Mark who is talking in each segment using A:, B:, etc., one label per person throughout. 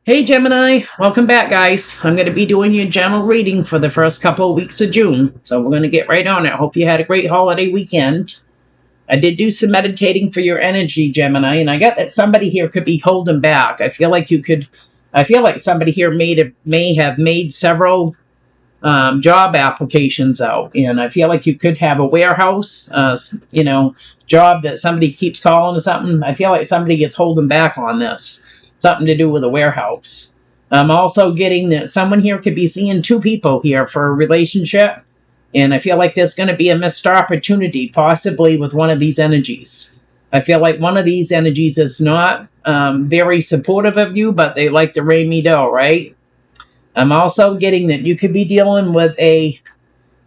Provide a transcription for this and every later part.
A: Hey Gemini, welcome back guys. I'm going to be doing your general reading for the first couple of weeks of June. So we're going to get right on it. Hope you had a great holiday weekend. I did do some meditating for your energy, Gemini, and I got that somebody here could be holding back. I feel like somebody here may have made several job applications out, and I feel like you could have a warehouse, job that somebody keeps calling or something. I feel like somebody gets holding back on this. Something to do with a warehouse. I'm also getting that someone here could be seeing two people here for a relationship, and I feel like there's going to be a missed opportunity, possibly with one of these energies. I feel like one of these energies is not very supportive of you, but they like to rain me dough, right? I'm also getting that you could be dealing with a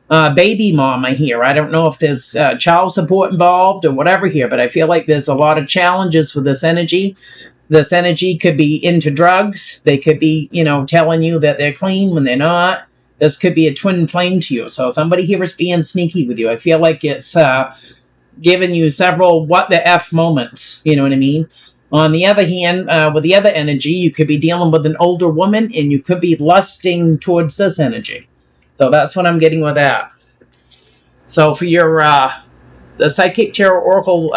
A: baby mama here. I don't know if there's child support involved or whatever here, but I feel like there's a lot of challenges with this energy. This energy could be into drugs. They could be, telling you that they're clean when they're not. This could be a twin flame to you. So somebody here is being sneaky with you. I feel like it's giving you several what the F moments. You know what I mean? On the other hand, with the other energy, you could be dealing with an older woman and you could be lusting towards this energy. So that's what I'm getting with that. So for your the Psychic Tarot Oracle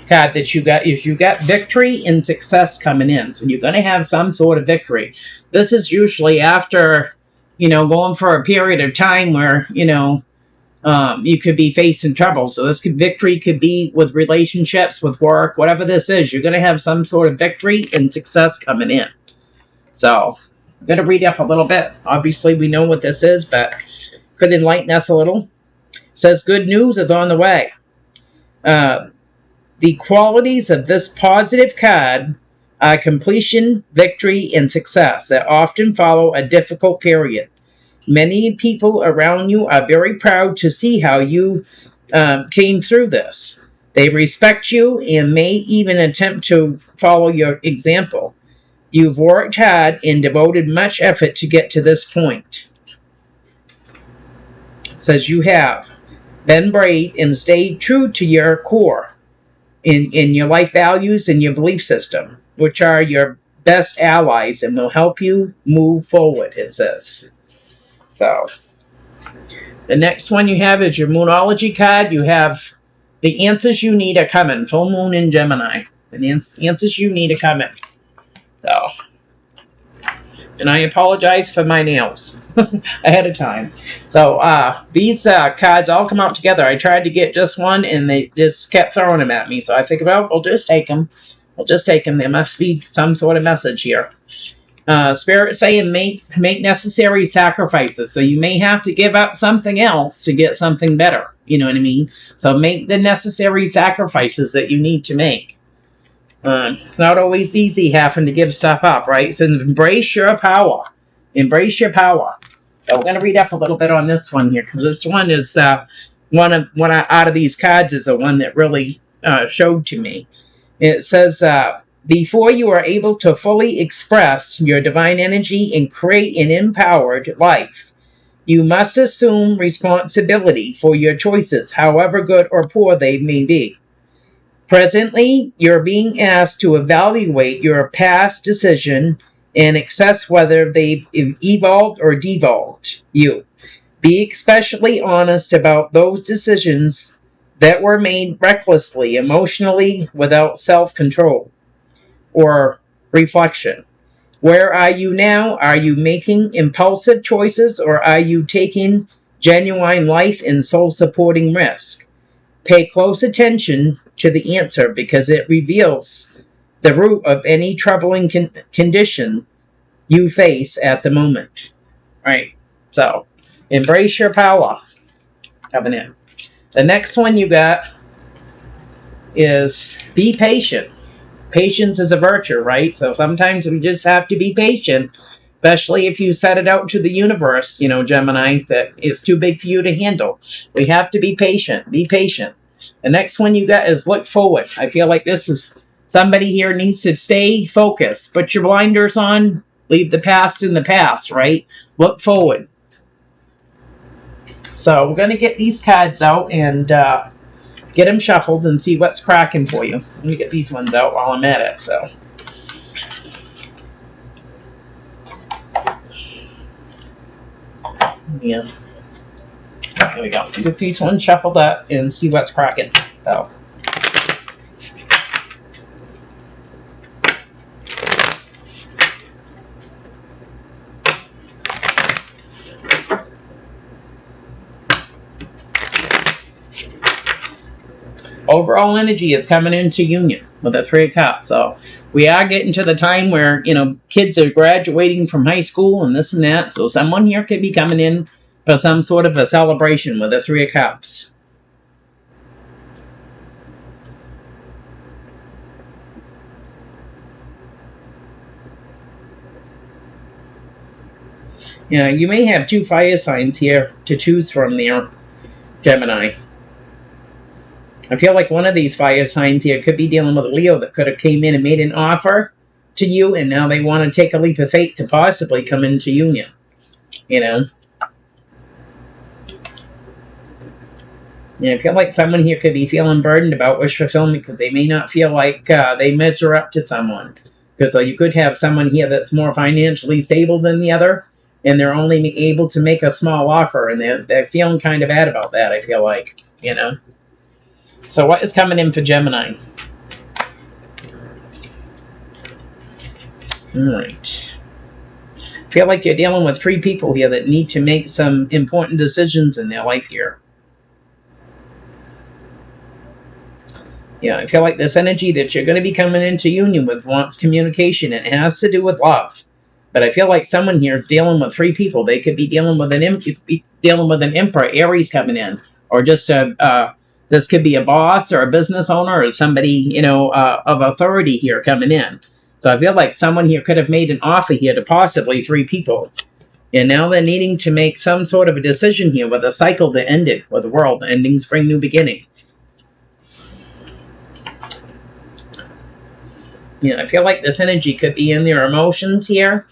A: card that you got is you got victory and success coming in. So you're going to have some sort of victory. This is usually after, going for a period of time where, you could be facing trouble. So victory could be with relationships, with work, whatever this is. You're going to have some sort of victory and success coming in. So I'm going to read up a little bit. Obviously, we know what this is, but could enlighten us a little. It says good news is on the way. The qualities of this positive card are completion, victory, and success that often follow a difficult period. Many people around you are very proud to see how you came through this. They respect you and may even attempt to follow your example. You've worked hard and devoted much effort to get to this point. It says you have been brave and stayed true to your core in your life values and your belief system, which are your best allies and will help you move forward, it says. So the next one you have is your Moonology card. You have the answers you need are coming. Full moon in Gemini. The answers you need are coming. So, and I apologize for my nails ahead of time. So these cards all come out together. I tried to get just one, and they just kept throwing them at me. So I figured, well, we'll just take them. We'll just take them. There must be some sort of message here. Spirit saying make necessary sacrifices. So you may have to give up something else to get something better. You know what I mean? So make the necessary sacrifices that you need to make. It's not always easy having to give stuff up, right? So embrace your power. Embrace your power. So we're going to read up a little bit on this one here, because this one is one out of these cards is the one that really showed to me. It says, before you are able to fully express your divine energy and create an empowered life, you must assume responsibility for your choices, however good or poor they may be. Presently, you're being asked to evaluate your past decision and assess whether they've evolved or devolved you. Be especially honest about those decisions that were made recklessly, emotionally, without self-control or reflection. Where are you now? Are you making impulsive choices, or are you taking genuine life and soul-supporting risk? Pay close attention to the answer, because it reveals the root of any troubling condition you face at the moment. Right? So, embrace your power. Coming in. The next one you got is be patient. Patience is a virtue, right? So sometimes we just have to be patient, especially if you set it out to the universe, Gemini, that is too big for you to handle. We have to be patient. Be patient. The next one you got is look forward. I feel like this is somebody here needs to stay focused. Put your blinders on. Leave the past in the past, right? Look forward. So we're going to get these cards out and get them shuffled and see what's cracking for you. Let me get these ones out while I'm at it. So Yeah. There we go. Get each one shuffled up and see what's cracking. So. Overall energy is coming into union with the Three of Cups. So we are getting to the time where, kids are graduating from high school and this and that. So someone here could be coming in for some sort of a celebration with the Three of Cups. Yeah, you may have 2 fire signs here to choose from there, Gemini. I feel like one of these fire signs here could be dealing with a Leo that could have came in and made an offer to you, and now they want to take a leap of faith to possibly come into union. Yeah, I feel like someone here could be feeling burdened about wish fulfillment because they may not feel like they measure up to someone. Because you could have someone here that's more financially stable than the other, and they're only able to make a small offer, and they're feeling kind of bad about that, I feel like, So what is coming in for Gemini? Alright. I feel like you're dealing with 3 people here that need to make some important decisions in their life here. Yeah, I feel like this energy that you're going to be coming into union with wants communication. It has to do with love. But I feel like someone here is dealing with 3 people. They could be dealing with an Emperor, Aries coming in, or just this could be a boss or a business owner or somebody, of authority here coming in. So I feel like someone here could have made an offer here to possibly 3 people. And now they're needing to make some sort of a decision here with a cycle that ended, with the world ending, spring, new beginning. Yeah, I feel like this energy could be in their emotions here.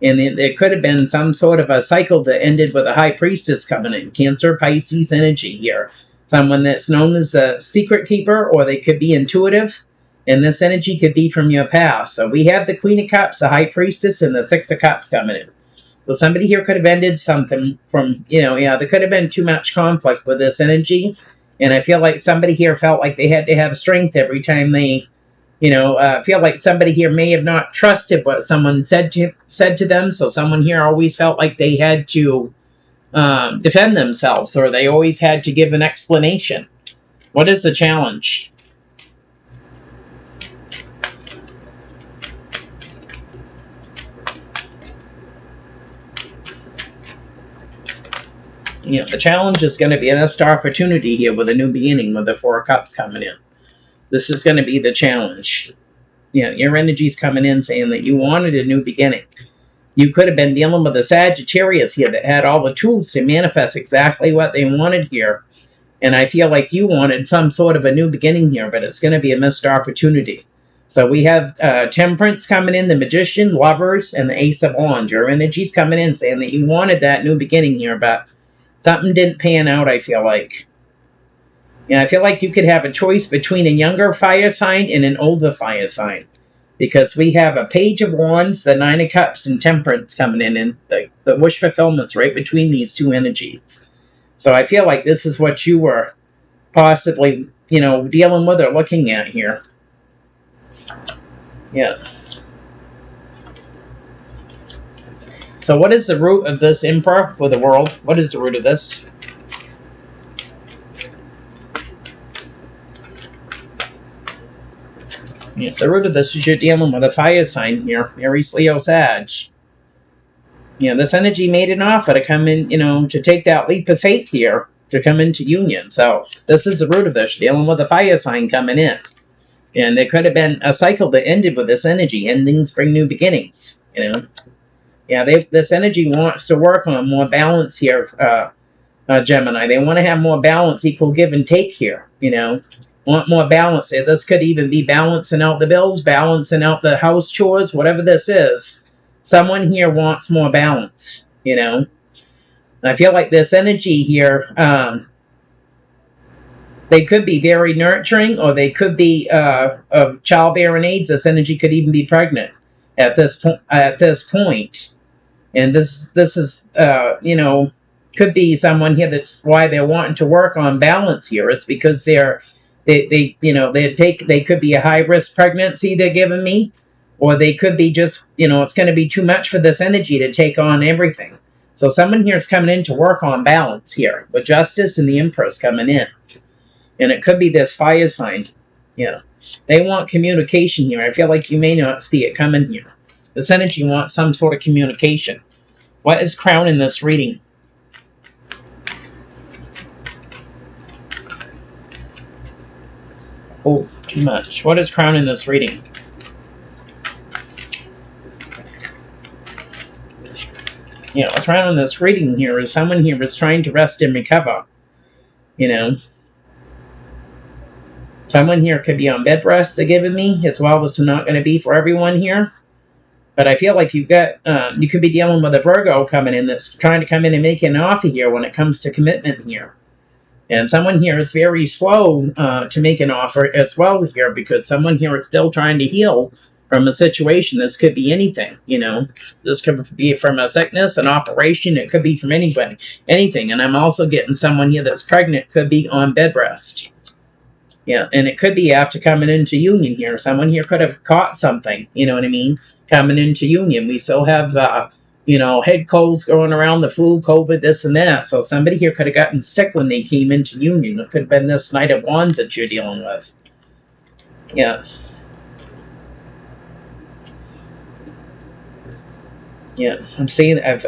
A: And there could have been some sort of a cycle that ended with a High Priestess coming in. Cancer, Pisces energy here. Someone that's known as a secret keeper, or they could be intuitive. And this energy could be from your past. So we have the Queen of Cups, the High Priestess, and the Six of Cups coming in. So somebody here could have ended something from, there could have been too much conflict with this energy. And I feel like somebody here felt like they had to have strength every time they, feel like somebody here may have not trusted what someone said to them. So someone here always felt like they had to defend themselves, or they always had to give an explanation. What is the challenge? The challenge is going to be a missed opportunity here with a new beginning with the 4 of Cups coming in. This is going to be the challenge. Your energy's coming in saying that you wanted a new beginning. You could have been dealing with a Sagittarius here that had all the tools to manifest exactly what they wanted here. And I feel like you wanted some sort of a new beginning here, but it's going to be a missed opportunity. So we have Temperance coming in, the Magician, Lovers, and the Ace of Wands. Your energy's coming in saying that you wanted that new beginning here, but something didn't pan out, I feel like. I feel like you could have a choice between a younger fire sign and an older fire sign. Because we have a Page of Wands, the 9 of Cups, and Temperance coming in, and the wish fulfillment's right between these 2 energies. So I feel like this is what you were possibly, dealing with or looking at here. Yeah. So what is the root of this Emperor for the world? What is the root of this? The root of this is you're dealing with a fire sign here, Aries, Leo, Sag. This energy made an offer to come in, to take that leap of faith here, to come into union. So this is the root of this. You're dealing with a fire sign coming in. And there could have been a cycle that ended with this energy. Endings bring new beginnings, this energy wants to work on more balance here, Gemini. They want to have more balance, equal give and take here, want more balance. This could even be balancing out the bills, balancing out the house chores, whatever this is. Someone here wants more balance, I feel like this energy here, they could be very nurturing, or they could be of childbearing age. This energy could even be pregnant at this point. And this is, could be someone here that's why they're wanting to work on balance here is because they they could be a high risk pregnancy they're giving me, or they could be just, it's going to be too much for this energy to take on everything. So someone here is coming in to work on balance here with Justice and the Empress coming in, and it could be this fire sign. They want communication here. I feel like you may not see it coming here. This energy wants some sort of communication. What is Crown in this reading? Oh, too much. What is Crown in this reading? What's Crown in this reading here is someone here is trying to rest and recover. Someone here could be on bed rest, they're giving me, as well. This is not going to be for everyone here. But I feel like you could be dealing with a Virgo coming in that's trying to come in and make an offer here when it comes to commitment here. And someone here is very slow to make an offer as well here, because someone here is still trying to heal from a situation. This could be anything, This could be from a sickness, an operation. It could be from anybody, anything. And I'm also getting someone here that's pregnant, could be on bed rest. And it could be after coming into union here. Someone here could have caught something, you know what I mean? Coming into union. We still have, head colds going around, the flu, COVID, this and that. So somebody here could have gotten sick when they came into union. It could have been this Knight of Wands that you're dealing with.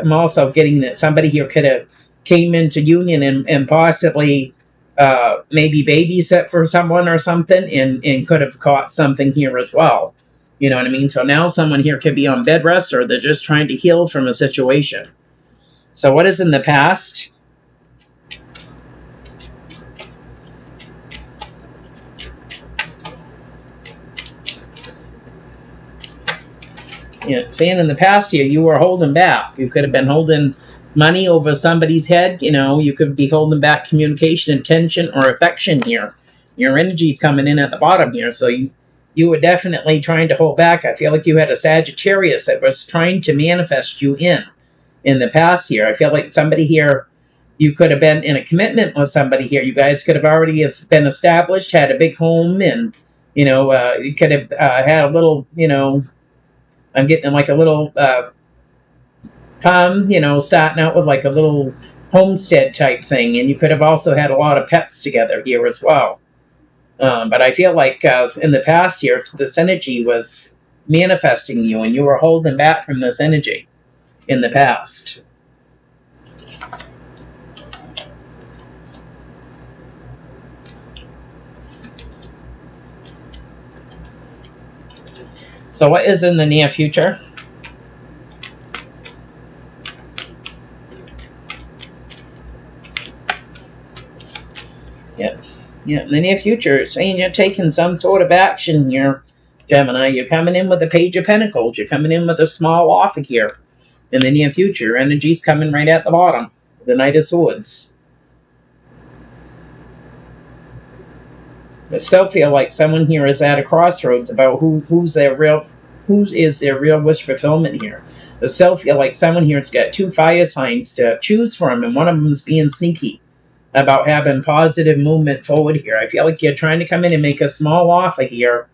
A: I'm also getting that somebody here could have came into union and possibly maybe babysit for someone or something, and could have caught something here as well. You know what I mean? So now someone here could be on bed rest, or they're just trying to heal from a situation. So what is in the past? Saying in the past here, you were holding back. You could have been holding money over somebody's head. You could be holding back communication, attention, or affection here. Your energy's coming in at the bottom here, so you were definitely trying to hold back. I feel like you had a Sagittarius that was trying to manifest you in the past here. I feel like somebody here, you could have been in a commitment with somebody here. You guys could have already been established, had a big home, and you could have had a little, I'm getting like a little starting out with like a little homestead type thing, and you could have also had a lot of pets together here as well. But I feel like in the past year, this energy was manifesting you, and you were holding back from this energy in the past. So what is in the near future? In the near future, it's saying you're taking some sort of action here, Gemini. You're coming in with the Page of Pentacles. You're coming in with a small offer here. In the near future, energy's coming right at the bottom. The Knight of Swords. I still feel like someone here is at a crossroads about who is their real wish fulfillment here. I still feel like someone here has got two fire signs to choose from, and one of them is being sneaky about having positive movement forward here. I feel like you're trying to come in and make a small offer here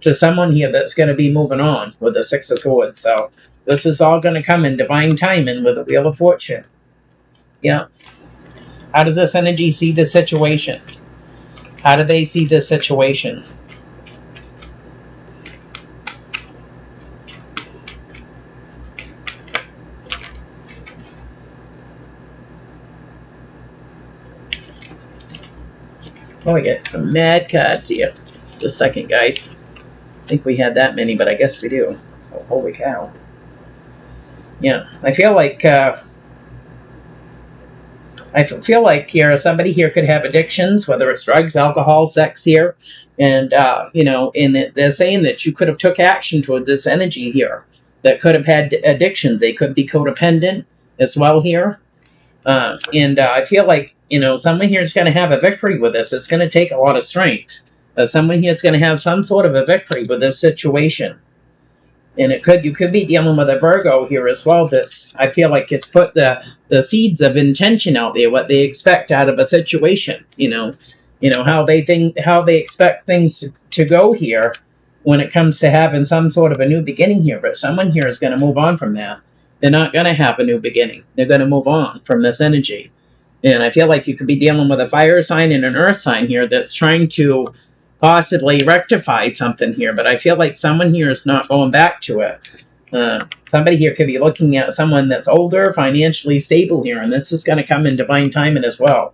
A: to someone here that's going to be moving on with the Six of Swords. So this is all going to come in divine timing with the Wheel of Fortune. How does this energy see the situation? How do they see this situation? Oh, we get some mad cards here. Just a second, guys. I think we had that many, but I guess we do. So, holy cow. I feel like here somebody here could have addictions, whether it's drugs, alcohol, sex here, and they're saying that you could have took action toward this energy here that could have had addictions. They could be codependent as well here, and I feel like someone here is going to have a victory with this. It's going to take a lot of strength. Someone here is going to have some sort of a victory with this situation. And you could be dealing with a Virgo here as well. That's, I feel like, it's put the seeds of intention out there, what they expect out of a situation. How they expect things to go here when it comes to having some sort of a new beginning here. But someone here is going to move on from that. They're not going to have a new beginning. They're going to move on from this energy. And I feel like you could be dealing with a fire sign and an earth sign here that's trying to possibly rectify something here. But I feel like someone here is not going back to it. Somebody here could be looking at someone that's older, financially stable here, and this is going to come in divine timing as well.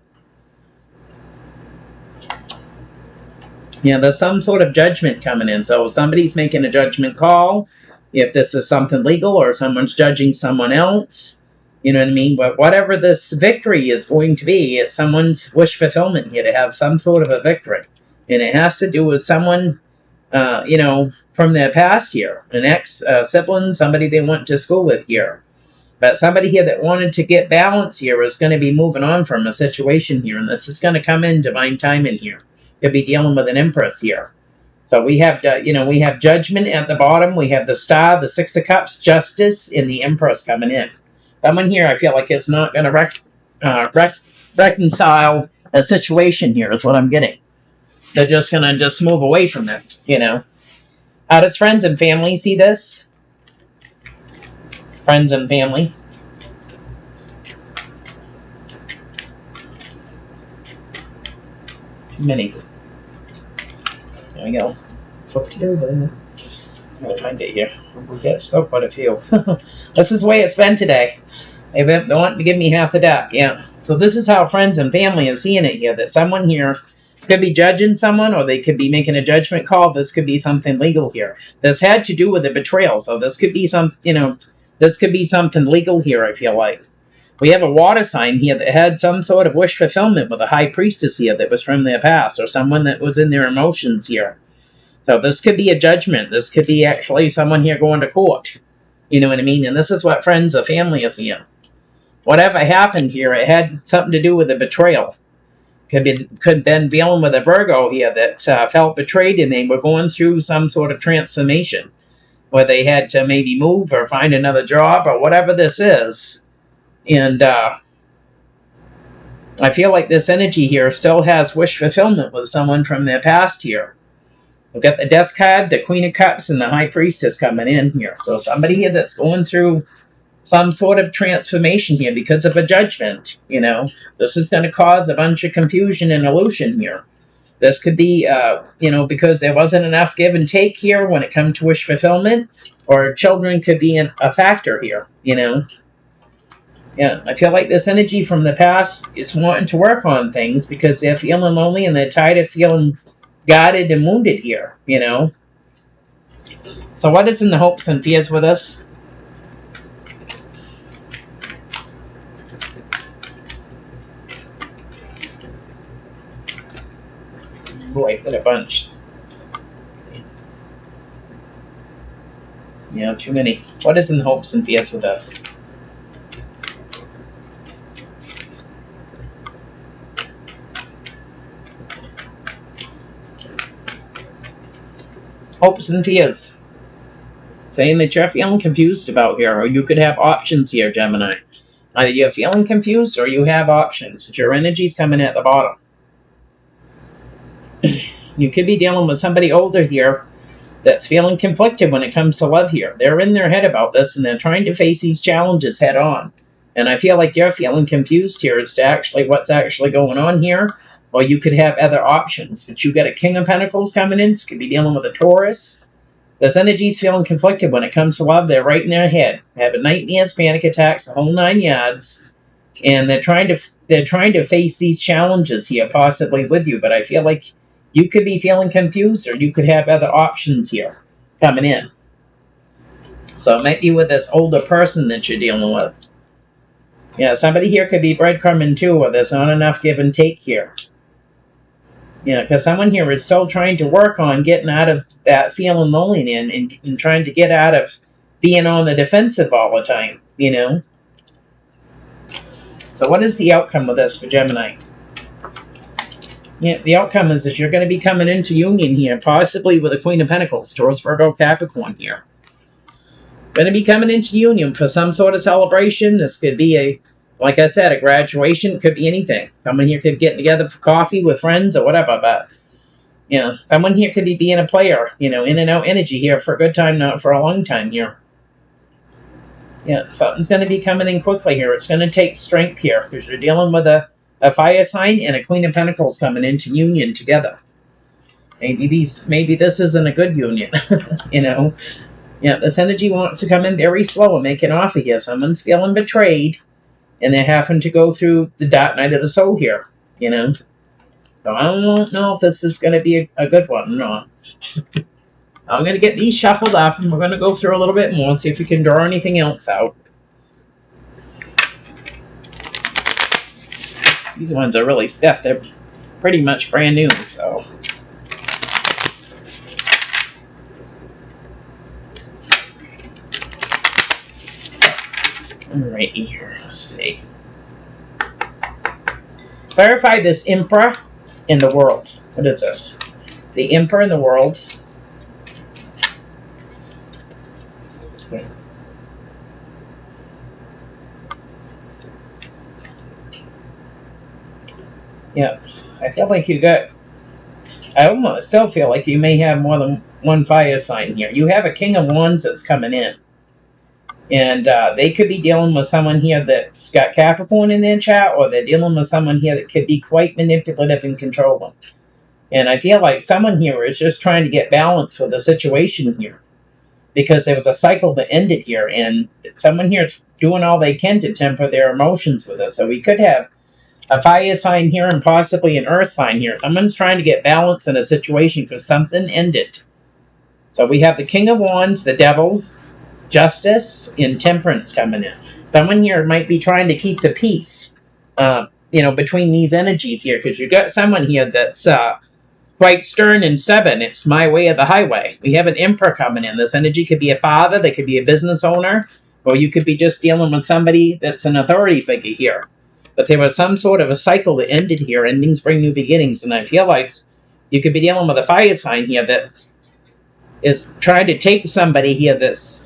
A: Yeah, there's some sort of judgment coming in. So somebody's making a judgment call. If this is something legal or someone's judging someone else, you know what I mean? But whatever this victory is going to be, it's someone's wish fulfillment here to have some sort of a victory. And it has to do with someone, from their past here. An ex-sibling, somebody they went to school with here. But somebody here that wanted to get balance here is going to be moving on from a situation here. And this is going to come in divine timing here. You'll be dealing with an Empress here. So we have, we have Judgment at the bottom. We have the Star, the Six of Cups, Justice, and the Empress coming in. Someone here, I feel like, it's not going to reconcile a situation here, is what I'm getting. They're just going to move away from it, How does friends and family see this? Friends and family. Too many. There we go. Flip it over. I'll find it here. We got still quite a few. This is the way it's been today. They want to give me half the deck. Yeah. So this is how friends and family are seeing it here. That someone here could be judging someone, or they could be making a judgment call. This could be something legal here. This had to do with a betrayal. So this could be this could be something legal here, I feel like. We have a water sign here that had some sort of wish fulfillment with a high priestess here that was from their past, or someone that was in their emotions here. So this could be a judgment. This could be actually someone here going to court. You know what I mean? And this is what friends or family is here. Whatever happened here, it had something to do with a betrayal. Could been dealing with a Virgo here that felt betrayed, and they were going through some sort of transformation, where they had to maybe move or find another job or whatever this is. And I feel like this energy here still has wish fulfillment with someone from their past here. We've got the Death card, the Queen of Cups, and the High Priestess coming in here. So somebody here that's going through some sort of transformation here because of a judgment, This is going to cause a bunch of confusion and illusion here. This could be, because there wasn't enough give and take here when it comes to wish fulfillment, or children could be a factor here, Yeah, I feel like this energy from the past is wanting to work on things because they're feeling lonely and they're tired of feeling guarded and wounded here, So what is in the hopes and fears with us? Boy, what a bunch. Yeah, too many. What is in the hopes and fears with us? Hopes and fears. Saying that you're feeling confused about here, or you could have options here, Gemini. Either you're feeling confused or you have options. Your energy's coming at the bottom. You could be dealing with somebody older here that's feeling conflicted when it comes to love here. They're in their head about this, and they're trying to face these challenges head on. And I feel like you're feeling confused here as to what's actually going on here. Or you could have other options. But you got a King of Pentacles coming in. So you could be dealing with a Taurus. This energy's feeling conflicted when it comes to love. They're right in their head. Having nightmares, panic attacks, the whole 9 yards. And they're trying to face these challenges here, possibly with you. But I feel like you could be feeling confused, or you could have other options here coming in. So it might be with this older person that you're dealing with. Yeah, somebody here could be breadcrumbing too, or there's not enough give and take here. Because someone here is still trying to work on getting out of that feeling lonely and trying to get out of being on the defensive all the time, So what is the outcome of this for Gemini? Yeah, the outcome is that you're going to be coming into union here, possibly with a Queen of Pentacles, Taurus, Virgo, Capricorn here. going to be coming into union for some sort of celebration. This could be like I said, a graduation. It could be anything. Someone here could get together for coffee with friends or whatever, but someone here could be being a player, in and out energy here for a good time, not for a long time here. Yeah, something's going to be coming in quickly here. It's going to take strength here because you're dealing with a fire sign and a Queen of Pentacles coming into union together. Maybe this isn't a good union, Yeah, this energy wants to come in very slow and make an offer here. Someone's feeling betrayed, and they're having to go through the dark night of the soul here, So I don't know if this is going to be a good one or not. I'm going to get these shuffled up, and we're going to go through a little bit more and see if we can draw anything else out. These ones are really stiff. They're pretty much brand new, so... Alright, here, let's see. Clarify this Emperor in the world. What is this? The Emperor in the world. Okay. Yeah, I feel like I almost still feel like you may have more than one fire sign here. You have a King of Wands that's coming in. And they could be dealing with someone here that's got Capricorn in their chart, or they're dealing with someone here that could be quite manipulative and controlling. And I feel like someone here is just trying to get balance with the situation here, because there was a cycle that ended here, and someone here is doing all they can to temper their emotions with us. So we could have a fire sign here and possibly an earth sign here. Someone's trying to get balance in a situation because something ended. So we have the King of Wands, the Devil, Justice, and Temperance coming in. Someone here might be trying to keep the peace, between these energies here, because you've got someone here that's quite stern and stubborn. It's my way or the highway. We have an Emperor coming in. This energy could be a father, they could be a business owner, or you could be just dealing with somebody that's an authority figure here. But there was some sort of a cycle that ended here. Endings bring new beginnings, and I feel like you could be dealing with a fire sign here that is trying to take somebody here that's,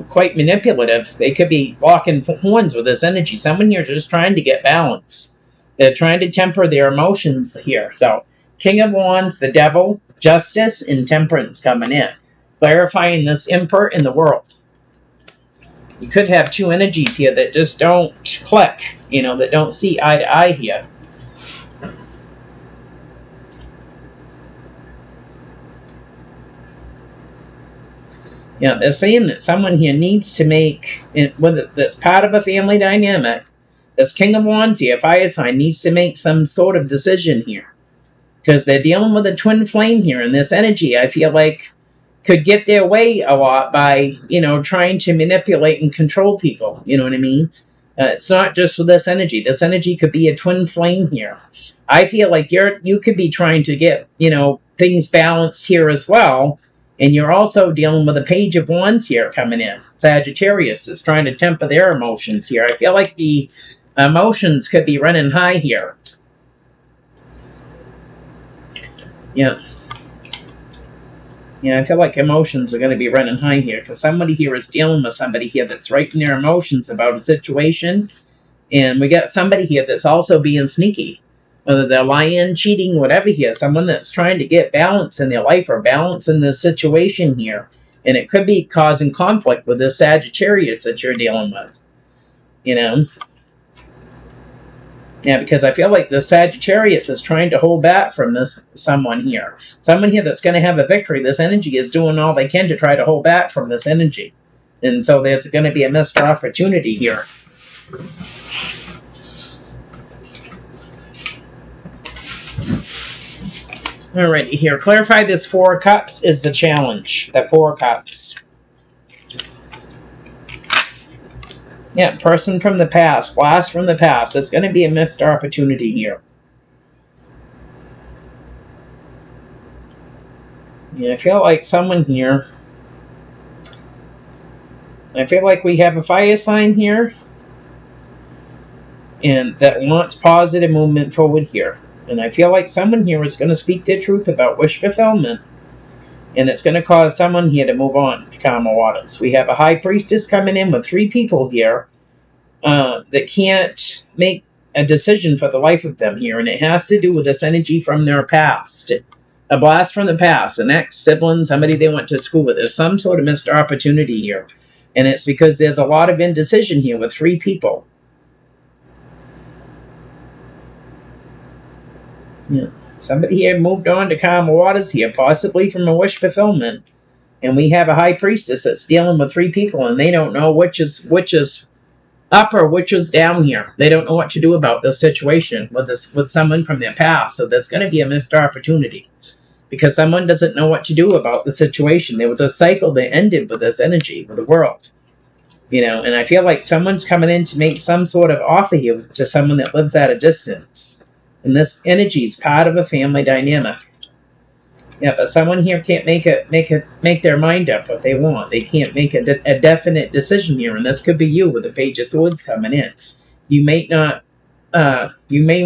A: quite manipulative. They could be walking horns with this energy. Someone here is just trying to get balance. They're trying to temper their emotions here. So, King of Wands, the Devil, Justice, and Temperance coming in. Clarifying this Emperor in the world. You could have two energies here that just don't click, that don't see eye to eye here. Yeah, they're saying that someone here needs to make, whether that's part of a family dynamic, this King of Wands here, fire sign, needs to make some sort of decision here. Because they're dealing with a twin flame here, and this energy, I feel like, could get their way a lot by, trying to manipulate and control people. You know what I mean? It's not just with this energy. This energy could be a twin flame here. I feel like you could be trying to get, things balanced here as well. And you're also dealing with a Page of Wands here coming in. Sagittarius is trying to temper their emotions here. I feel like the emotions could be running high here. Yeah. Yeah, I feel like emotions are going to be running high here, because somebody here is dealing with somebody here that's writing their emotions about a situation. And we got somebody here that's also being sneaky. Whether they're lying, cheating, whatever here. Someone that's trying to get balance in their life or balance in this situation here. And it could be causing conflict with this Sagittarius that you're dealing with. Yeah, because I feel like the Sagittarius is trying to hold back from this someone here. Someone here that's going to have a victory. This energy is doing all they can to try to hold back from this energy. And so there's going to be a missed opportunity here. Alright, here. Clarify this Four of Cups is the challenge. The Four of Cups. Yeah, person from the past. Blast from the past. It's going to be a missed opportunity here. Yeah, I feel like someone here... I feel like we have a fire sign here. And that wants positive movement forward here. And I feel like someone here is going to speak their truth about wish fulfillment. And it's going to cause someone here to move on to calmer waters. We have a high priestess coming in with 3 people here that can't make a decision for the life of them here. And it has to do with this energy from their past. A blast from the past, an ex-sibling, somebody they went to school with. There's some sort of missed opportunity here. And it's because there's a lot of indecision here with 3 people. Yeah. Somebody here moved on to calmer waters here, possibly from a wish fulfillment. And we have a high priestess that's dealing with 3 people, and they don't know which is up or which is down here. They don't know what to do about this situation with someone from their past. So there's going to be a missed opportunity because someone doesn't know what to do about the situation. There was a cycle that ended with this energy, with the world. And I feel like someone's coming in to make some sort of offer here to someone that lives at a distance. And this energy is part of a family dynamic. Yeah, but someone here can't make their mind up what they want. They can't make a definite decision here, and this could be you with the Page of Swords coming in. You may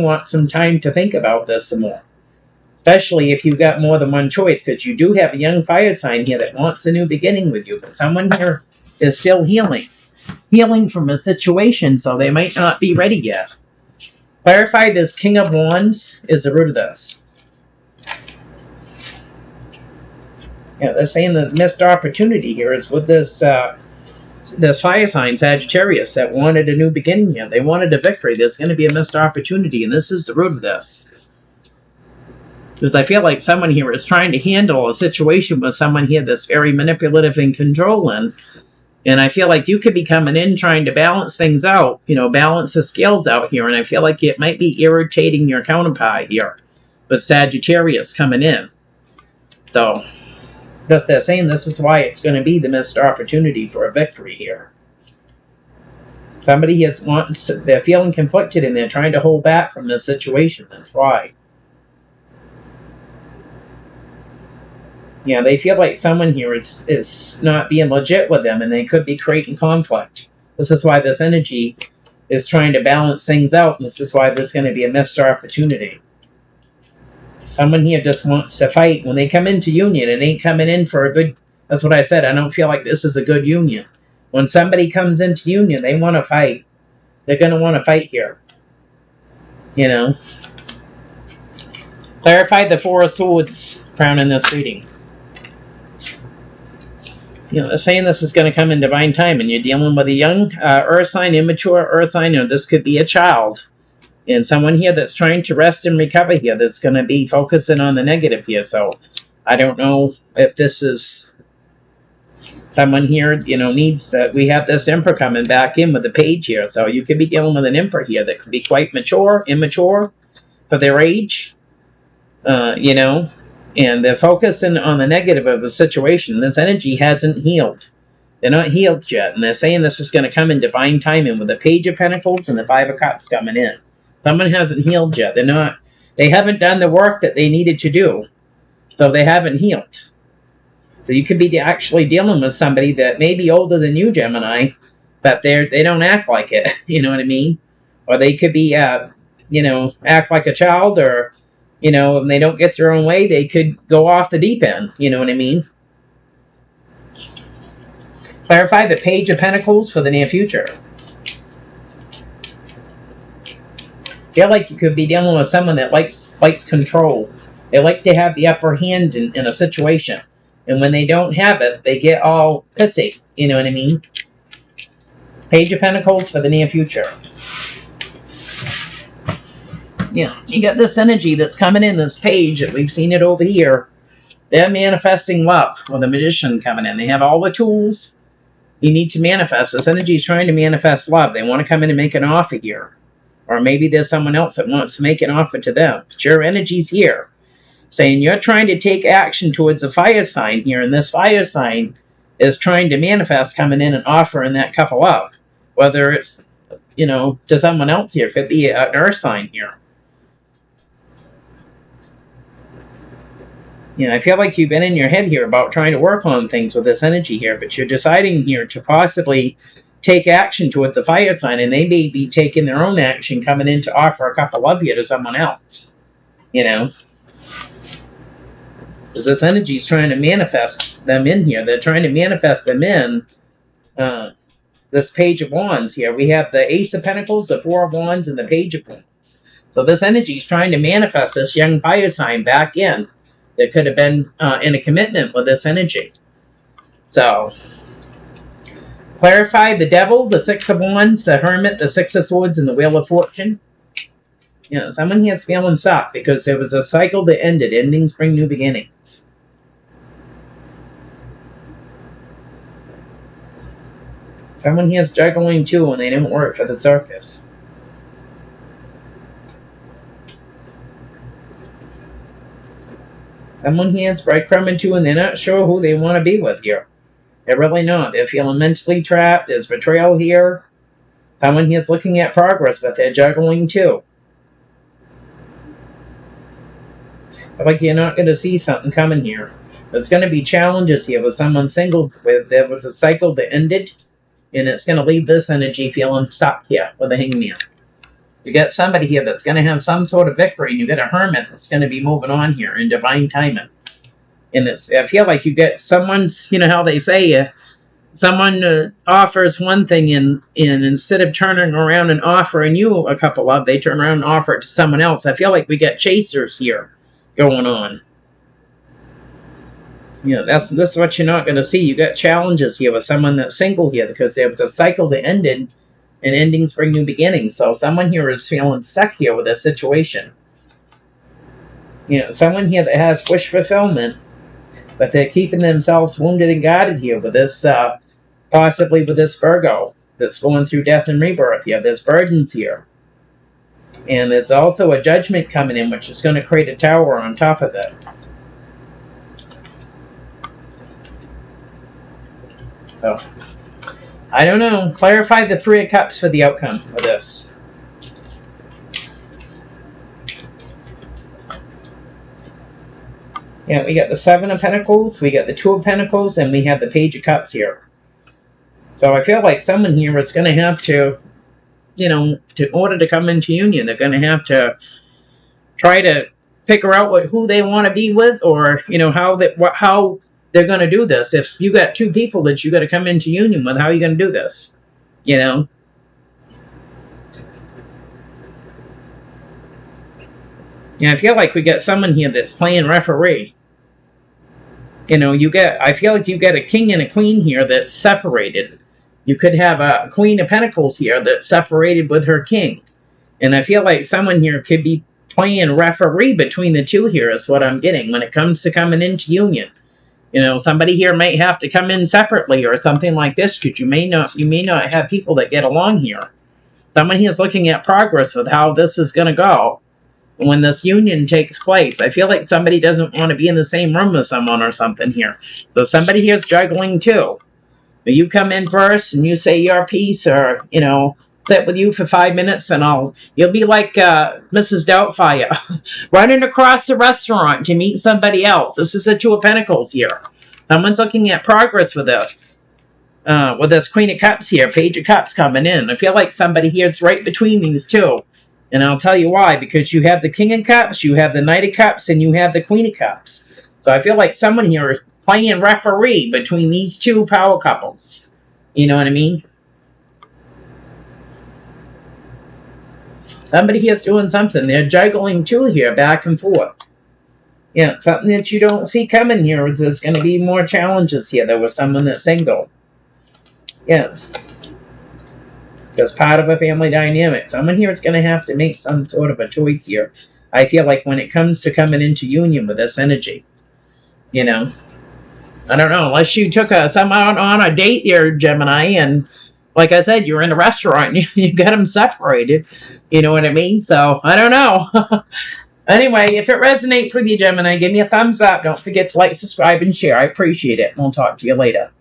A: want some time to think about this some more, especially if you've got more than one choice, because you do have a young fire sign here that wants a new beginning with you. But someone here is still healing from a situation, so they might not be ready yet. Clarify this King of Wands is the root of this. Yeah, they're saying the missed opportunity here is with this fire sign, Sagittarius, that wanted a new beginning here. They wanted a victory. There's going to be a missed opportunity, and this is the root of this. Because I feel like someone here is trying to handle a situation with someone here that's very manipulative and controlling. And I feel like you could be coming in trying to balance things out, balance the scales out here. And I feel like it might be irritating your counterpart here with Sagittarius coming in. So they're saying this is why it's going to be the missed opportunity for a victory here. Somebody they're feeling conflicted and they're trying to hold back from this situation. That's why. Yeah, they feel like someone here is not being legit with them, and they could be creating conflict. This is why this energy is trying to balance things out, and this is why there's going to be a missed opportunity. Someone here just wants to fight. When they come into union, it ain't coming in for a good... That's what I said. I don't feel like this is a good union. When somebody comes into union, they want to fight. They're going to want to fight here. Clarify the Four of Swords crown in this reading. They're saying this is going to come in divine time, and you're dealing with a young earth sign, immature earth sign, or this could be a child. And someone here that's trying to rest and recover here that's going to be focusing on the negative here. So I don't know if this is someone here, needs that. We have this Emperor coming back in with the Page here. So you could be dealing with an Emperor here that could be quite immature for their age, and they're focusing on the negative of the situation. This energy hasn't healed. They're not healed yet. And they're saying this is going to come in divine timing with the Page of Pentacles and the 5 of Cups coming in. Someone hasn't healed yet. They haven't done the work that they needed to do. So they haven't healed. So you could be actually dealing with somebody that may be older than you, Gemini, but they don't act like it. You know what I mean? Or they could be, act like a child, or, if they don't get their own way, they could go off the deep end. You know what I mean? Clarify the Page of Pentacles for the near future. Feel like you could be dealing with someone that likes control. They like to have the upper hand in a situation. And when they don't have it, they get all pissy. You know what I mean? Page of Pentacles for the near future. Yeah, you got this energy that's coming in, this page, that we've seen it over here. They're manifesting love with a Magician coming in. They have all the tools you need to manifest. This energy is trying to manifest love. They want to come in and make an offer here. Or maybe there's someone else that wants to make an offer to them. But your energy's here, saying you're trying to take action towards a fire sign here. And this fire sign is trying to manifest coming in and offering that couple up. Whether it's, to someone else here. It could be an earth sign here. I feel like you've been in your head here about trying to work on things with this energy here, but you're deciding here to possibly take action towards a fire sign, and they may be taking their own action coming in to offer a cup of love here to someone else. Because this energy is trying to manifest them in here. They're trying to manifest them in this Page of Wands here. We have the Ace of Pentacles, the Four of Wands, and the Page of Wands. So this energy is trying to manifest this young fire sign back in. That could have been in a commitment with this energy. So, clarify the Devil, the Six of Wands, the Hermit, the Six of Swords, and the Wheel of Fortune. You know, someone here's feeling stuck because there was a cycle that ended. Endings bring new beginnings. Someone here's juggling too and they didn't work for the circus. Someone here's breadcrumbing too and they're not sure who they want to be with here. They're really not. They're feeling mentally trapped. There's betrayal here. Someone here's looking at progress, but they're juggling too. Like you're not going to see something coming here. There's going to be challenges here with someone single. There was a cycle that ended, and it's going to leave this energy feeling stuck here with a Hangman. You got somebody here that's going to have some sort of victory, and you got a Hermit that's going to be moving on here in divine timing. And I feel like you get someone's, you know how they say, someone offers one thing, and instead of turning around and offering you a couple of, they turn around and offer it to someone else. I feel like we got chasers here going on. You know, this is what you're not going to see. You got challenges here with someone that's single here because there was a cycle that ended, and endings bring new beginnings. So someone here is feeling stuck here with this situation. You know, someone here that has wish fulfillment, but they're keeping themselves wounded and guarded here with this, possibly with this Virgo that's going through death and rebirth here. There's burdens here. And there's also a judgment coming in, which is going to create a tower on top of it. So, I don't know. Clarify the Three of Cups for the outcome of this. Yeah, we got the Seven of Pentacles, we got the Two of Pentacles, and we have the Page of Cups here. So I feel like someone here is going to have to, you know, in order to come into union, they're going to have to try to figure out who they want to be with, or, you know, how they're going to do this. If you got two people that you got to come into union with, how are you going to do this? You know? Yeah, I feel like we got someone here that's playing referee. You know, I feel like you got a king and a queen here that's separated. You could have a Queen of Pentacles here that's separated with her king. And I feel like someone here could be playing referee between the two here is what I'm getting when it comes to coming into union. You know, somebody here might have to come in separately or something like this, because you may not have people that get along here. Someone here is looking at progress with how this is going to go when this union takes place. I feel like somebody doesn't want to be in the same room with someone or something here. So somebody here is juggling too. But you come in first and you say your piece, or, you know, sit with you for 5 minutes, and you'll be like Mrs. Doubtfire, running across the restaurant to meet somebody else. This is the Two of Pentacles here. Someone's looking at progress with this. With this Queen of Cups here, Page of Cups coming in. I feel like somebody here is right between these two. And I'll tell you why. Because you have the King of Cups, you have the Knight of Cups, and you have the Queen of Cups. So I feel like someone here is playing referee between these two power couples. You know what I mean? Somebody here's doing something. They're juggling too here, back and forth. Yeah, something that you don't see coming here. There's going to be more challenges here. There was someone that's single. Yeah. Because part of a family dynamic. Someone here is going to have to make some sort of a choice here. I feel like when it comes to coming into union with this energy. You know. I don't know. Unless you took someone on a date here, Gemini, and like I said, you're in a restaurant and you got them separated. You know what I mean? So, I don't know. Anyway, if it resonates with you, Gemini, give me a thumbs up. Don't forget to like, subscribe, and share. I appreciate it. And we'll talk to you later.